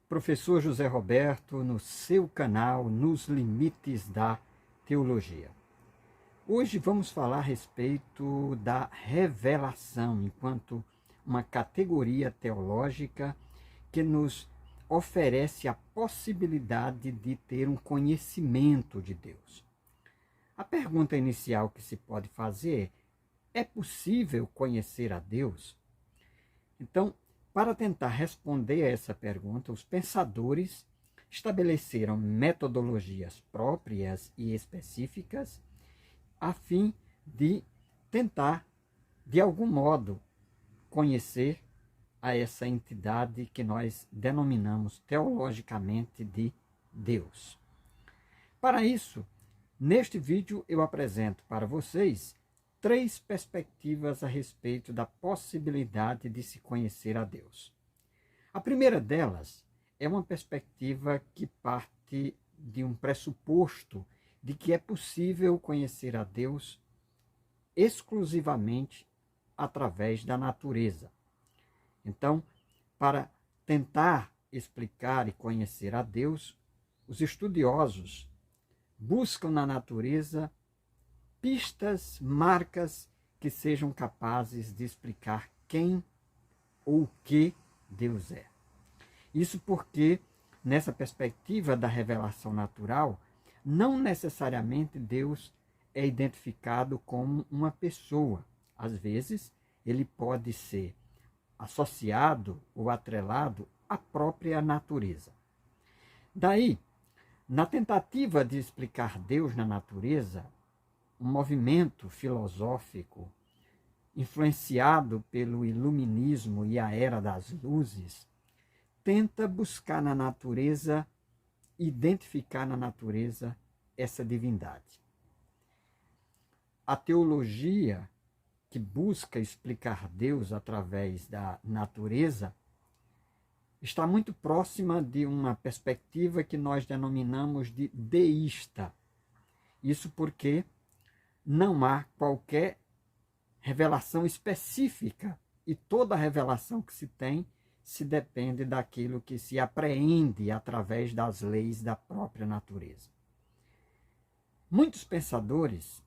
Professor José Roberto, no seu canal Nos Limites da Teologia. Hoje vamos falar a respeito da revelação, enquanto uma categoria teológica que nos oferece a possibilidade de ter um conhecimento de Deus. A pergunta inicial que se pode fazer é possível conhecer a Deus? Então, para tentar responder a essa pergunta, os pensadores estabeleceram metodologias próprias e específicas a fim de tentar, de algum modo, conhecer a essa entidade que nós denominamos teologicamente de Deus. Para isso, neste vídeo eu apresento para vocês 3 perspectivas a respeito da possibilidade de se conhecer a Deus. A primeira delas é uma perspectiva que parte de um pressuposto de que é possível conhecer a Deus exclusivamente através da natureza. Então, para tentar explicar e conhecer a Deus, os estudiosos buscam na natureza pistas, marcas que sejam capazes de explicar quem ou o que Deus é. Isso porque, nessa perspectiva da revelação natural, não necessariamente Deus é identificado como uma pessoa. Às vezes, ele pode ser associado ou atrelado à própria natureza. Daí, na tentativa de explicar Deus na natureza, um movimento filosófico influenciado pelo iluminismo e a era das luzes tenta buscar na natureza, identificar na natureza essa divindade. A teologia que busca explicar Deus através da natureza está muito próxima de uma perspectiva que nós denominamos de deísta. Isso porque não há qualquer revelação específica e toda revelação que se tem se depende daquilo que se apreende através das leis da própria natureza. Muitos pensadores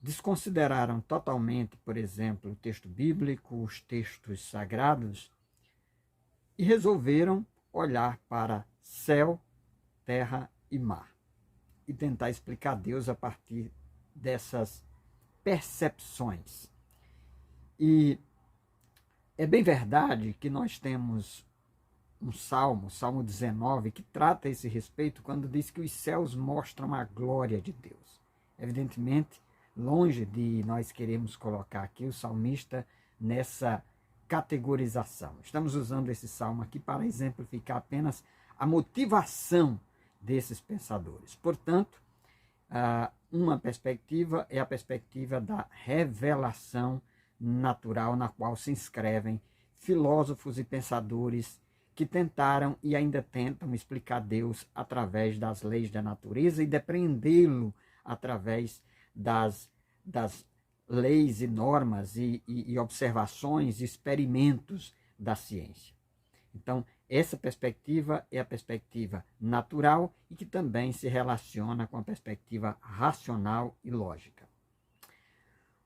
desconsideraram totalmente, por exemplo, o texto bíblico, os textos sagrados, e resolveram olhar para céu, terra e mar e tentar explicar Deus a partir dessas percepções. E é bem verdade que nós temos um salmo, Salmo 19, que trata esse respeito quando diz que os céus mostram a glória de Deus. Evidentemente, longe de nós queremos colocar aqui o salmista nessa categorização. Estamos usando esse salmo aqui para exemplificar apenas a motivação desses pensadores. Portanto, uma perspectiva é a perspectiva da revelação natural, na qual se inscrevem filósofos e pensadores que tentaram e ainda tentam explicar Deus através das leis da natureza e depreendê-lo através das leis e normas e observações e experimentos da ciência. Então, essa perspectiva é a perspectiva natural e que também se relaciona com a perspectiva racional e lógica.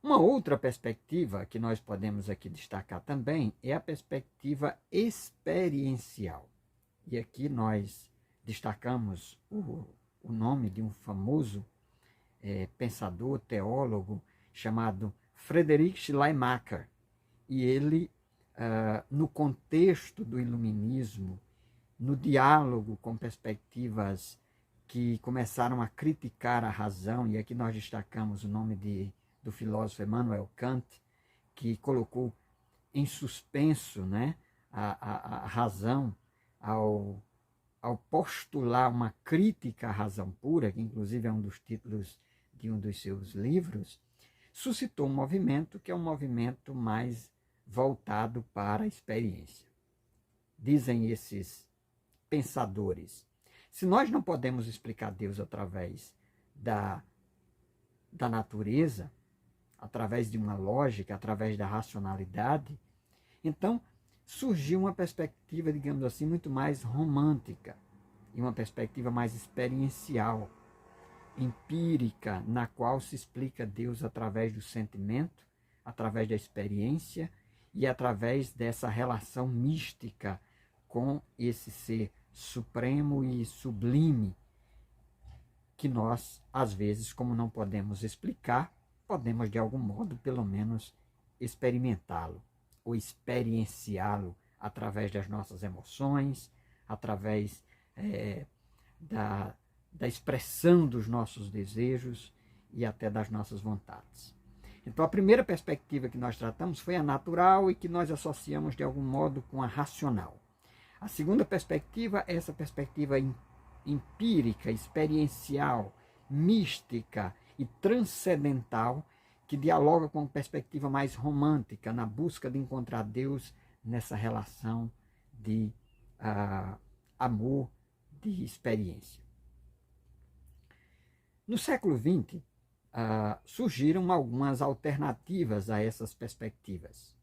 Uma outra perspectiva que nós podemos aqui destacar também é a perspectiva experiencial. E aqui nós destacamos o nome de um famoso pensador, teólogo, chamado Friedrich Schleiermacher. E ele, no contexto do iluminismo, no diálogo com perspectivas que começaram a criticar a razão, e aqui nós destacamos o nome do filósofo Immanuel Kant, que colocou em suspenso, né, a razão ao postular uma crítica à razão pura, que inclusive é um dos títulos de um dos seus livros, suscitou um movimento que é um movimento mais voltado para a experiência. Dizem esses pensadores, se nós não podemos explicar Deus através da natureza, através de uma lógica, através da racionalidade, então surgiu uma perspectiva, digamos assim, muito mais romântica e uma perspectiva mais experiencial, empírica, na qual se explica Deus através do sentimento, através da experiência e através dessa relação mística com esse ser supremo e sublime, que nós, às vezes, como não podemos explicar, podemos de algum modo, pelo menos, experimentá-lo ou experienciá-lo através das nossas emoções, através da expressão dos nossos desejos e até das nossas vontades. Então, a primeira perspectiva que nós tratamos foi a natural e que nós associamos de algum modo com a racional. A segunda perspectiva é essa perspectiva empírica, experiencial, mística e transcendental, que dialoga com uma perspectiva mais romântica, na busca de encontrar Deus nessa relação de amor, de experiência. No século XX, surgiram algumas alternativas a essas perspectivas.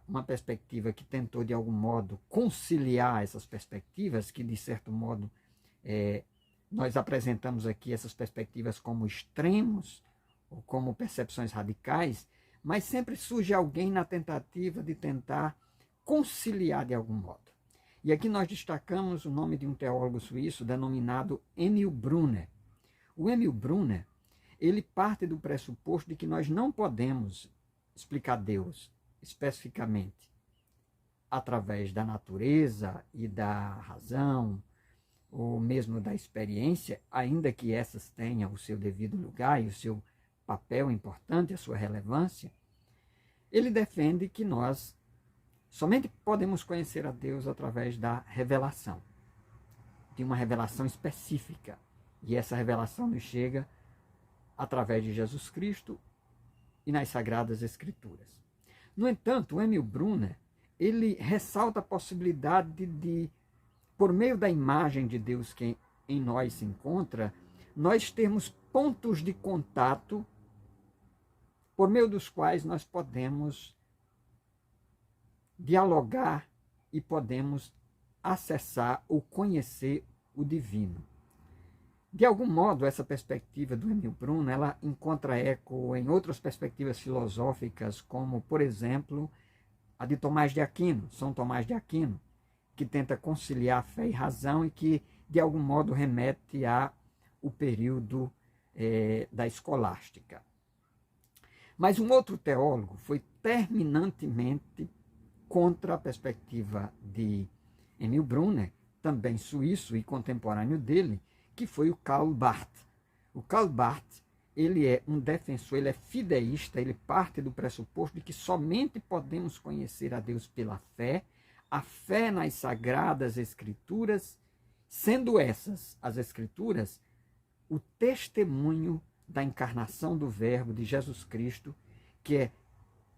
Uma perspectiva que tentou, de algum modo, conciliar essas perspectivas, que, de certo modo, nós apresentamos aqui essas perspectivas como extremos, ou como percepções radicais, mas sempre surge alguém na tentativa de tentar conciliar de algum modo. E aqui nós destacamos o nome de um teólogo suíço denominado Emil Brunner. O Emil Brunner, ele parte do pressuposto de que nós não podemos explicar Deus especificamente através da natureza e da razão, ou mesmo da experiência, ainda que essas tenham o seu devido lugar e o seu papel importante, a sua relevância. Ele defende que nós somente podemos conhecer a Deus através da revelação, de uma revelação específica. E essa revelação nos chega através de Jesus Cristo e nas Sagradas Escrituras. No entanto, o Emil Brunner, ele ressalta a possibilidade de, por meio da imagem de Deus que em nós se encontra, nós termos pontos de contato por meio dos quais nós podemos dialogar e podemos acessar ou conhecer o divino. De algum modo, essa perspectiva do Emil Brunner, ela encontra eco em outras perspectivas filosóficas, como, por exemplo, a de Tomás de Aquino, São Tomás de Aquino, que tenta conciliar fé e razão e que, de algum modo, remete ao período da escolástica. Mas um outro teólogo foi terminantemente contra a perspectiva de Emil Brunner, também suíço e contemporâneo dele, que foi o Karl Barth. O Karl Barth, ele é um defensor, ele é fideísta, ele parte do pressuposto de que somente podemos conhecer a Deus pela fé, a fé nas Sagradas Escrituras, sendo essas, as Escrituras, o testemunho da encarnação do Verbo de Jesus Cristo, que é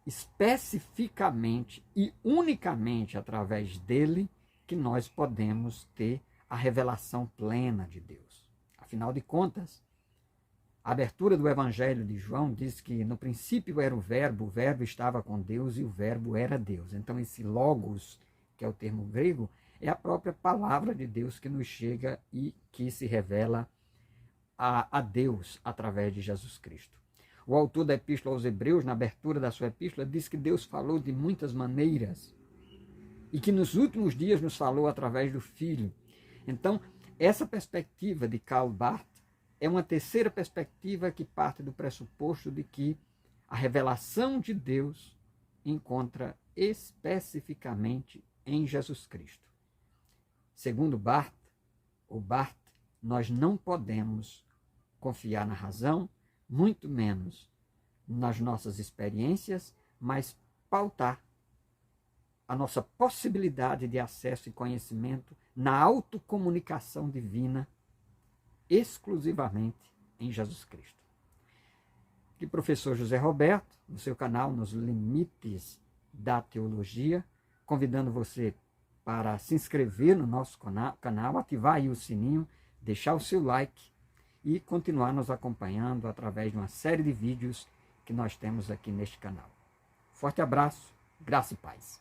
especificamente e unicamente através dele que nós podemos ter a revelação plena de Deus. Afinal de contas, a abertura do Evangelho de João diz que no princípio era o Verbo estava com Deus e o Verbo era Deus. Então esse logos, que é o termo grego, é a própria palavra de Deus que nos chega e que se revela a Deus através de Jesus Cristo. O autor da Epístola aos Hebreus, na abertura da sua epístola, diz que Deus falou de muitas maneiras e que nos últimos dias nos falou através do Filho. Então, essa perspectiva de Karl Barth é uma terceira perspectiva que parte do pressuposto de que a revelação de Deus encontra especificamente em Jesus Cristo. Segundo Barth, nós não podemos confiar na razão, muito menos nas nossas experiências, mas pautar a nossa possibilidade de acesso e conhecimento na autocomunicação divina exclusivamente em Jesus Cristo. Aqui, professor José Roberto, no seu canal Nos Limites da Teologia, convidando você para se inscrever no nosso canal, ativar aí o sininho, deixar o seu like e continuar nos acompanhando através de uma série de vídeos que nós temos aqui neste canal. Forte abraço, graça e paz.